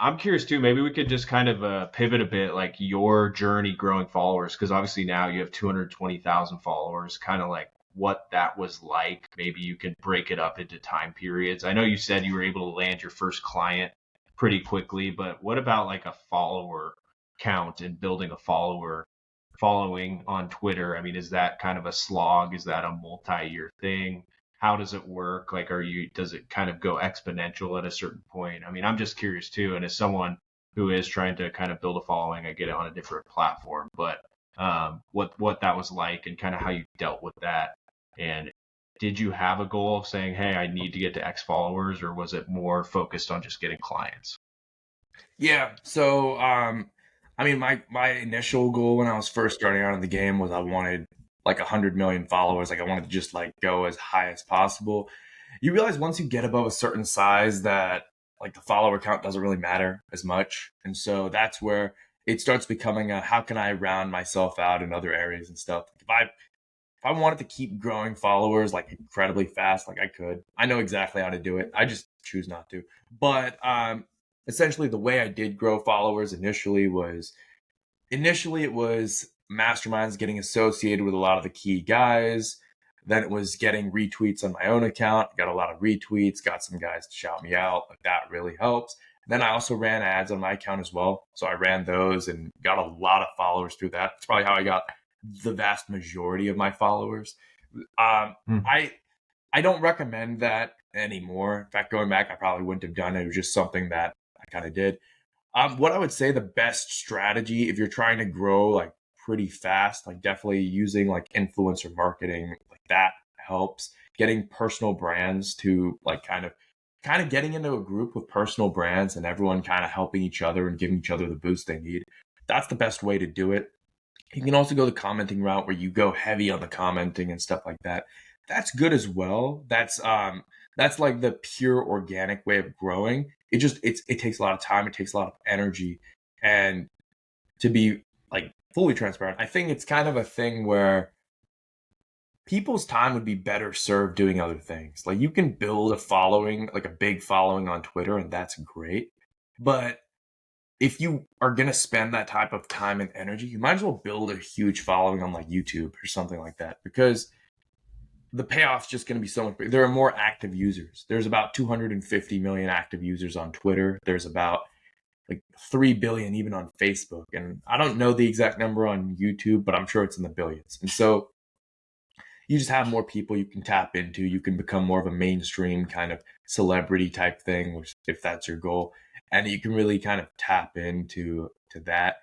I'm curious too. Maybe we could just kind of pivot a bit, like your journey growing followers, because obviously now you have 220,000 followers. Kind of like what that was like. Maybe you can break it up into time periods. I know you said you were able to land your first client pretty quickly, but what about like a follower count and building a following on Twitter? I mean, is that kind of a slog? Is that a multi-year thing? How does it work? Like, does it kind of go exponential at a certain point? I mean, I'm just curious too. And as someone who is trying to kind of build a following, I get it on a different platform, but what that was like and kind of how you dealt with that. And did you have a goal of saying, hey, I need to get to X followers, or was it more focused on just getting clients? Yeah. So, I mean, my initial goal when I was first starting out in the game was I wanted like 100 million followers. Like I wanted to just like go as high as possible. You realize once you get above a certain size that like the follower count doesn't really matter as much, and so that's where it starts becoming a how can I round myself out in other areas and stuff. If I wanted to keep growing followers like incredibly fast, like I could. I know exactly how to do it. I just choose not to. But essentially, the way I did grow followers initially it was masterminds getting associated with a lot of the key guys. Then it was getting retweets on my own account. Got a lot of retweets. Got some guys to shout me out. Like that really helps. Then I also ran ads on my account as well. So I ran those and got a lot of followers through that. That's probably how I got the vast majority of my followers. Um, Hmm. I I don't recommend that anymore. In fact, going back, I probably wouldn't have done it. It was just something that I kind of did. What I would say the best strategy if you're trying to grow like pretty fast, like definitely using like influencer marketing, like that helps. Getting personal brands to like kind of getting into a group with personal brands and everyone kind of helping each other and giving each other the boost they need. That's the best way to do it. You can also go the commenting route where you go heavy on the commenting and stuff like that. That's good as well. That's like the pure organic way of growing. It takes a lot of time, it takes a lot of energy. And to be like fully transparent, I think it's kind of a thing where people's time would be better served doing other things. Like you can build a following, like a big following on Twitter, and that's great. But if you are going to spend that type of time and energy, you might as well build a huge following on like YouTube or something like that because the payoff's just going to be so much bigger. There are more active users. There's about 250 million active users on Twitter. There's about like 3 billion even on Facebook. And I don't know the exact number on YouTube, but I'm sure it's in the billions. And so you just have more people you can tap into. You can become more of a mainstream kind of celebrity type thing, which if that's your goal, and you can really kind of tap into to that.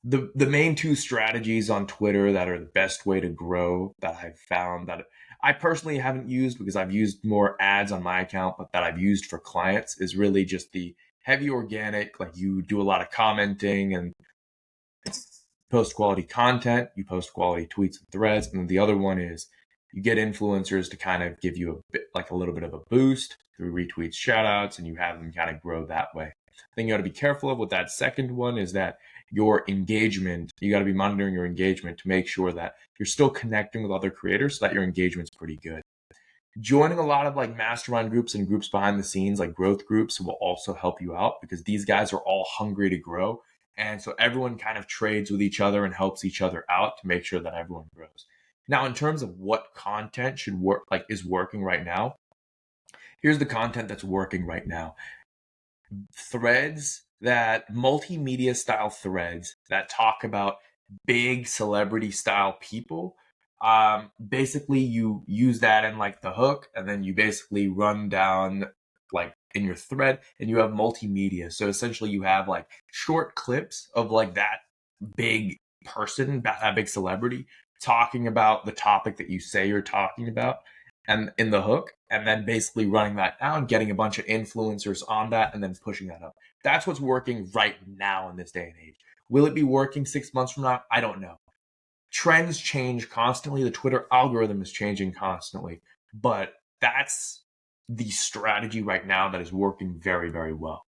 The main two strategies on Twitter that are the best way to grow that I've found that I personally haven't used because I've used more ads on my account, but that I've used for clients is really just the heavy organic, like you do a lot of commenting and post quality content, you post quality tweets and threads, and then the other one is you get influencers to kind of give you a bit like a little bit of a boost through retweets, shout outs, and you have them kind of grow that way. The thing you got to be careful of with that second one is that your engagement, you got to be monitoring your engagement to make sure that you're still connecting with other creators so that your engagement's pretty good. Joining a lot of like mastermind groups and groups behind the scenes, like growth groups, will also help you out because these guys are all hungry to grow. And so everyone kind of trades with each other and helps each other out to make sure that everyone grows. Now, in terms of what content should work, like is working right now, here's the content that's working right now. Threads that multimedia style threads that talk about big celebrity style people. Basically, you use that in like the hook, and then you basically run down like in your thread, and you have multimedia. So essentially, you have like short clips of like that big person, that big celebrity, talking about the topic that you say you're talking about, and in the hook, and then basically running that down, getting a bunch of influencers on that, and then pushing that up. That's what's working right now in this day and age. Will it be working 6 months from now? I don't know. Trends change constantly. The Twitter algorithm is changing constantly, but that's the strategy right now that is working very, very well.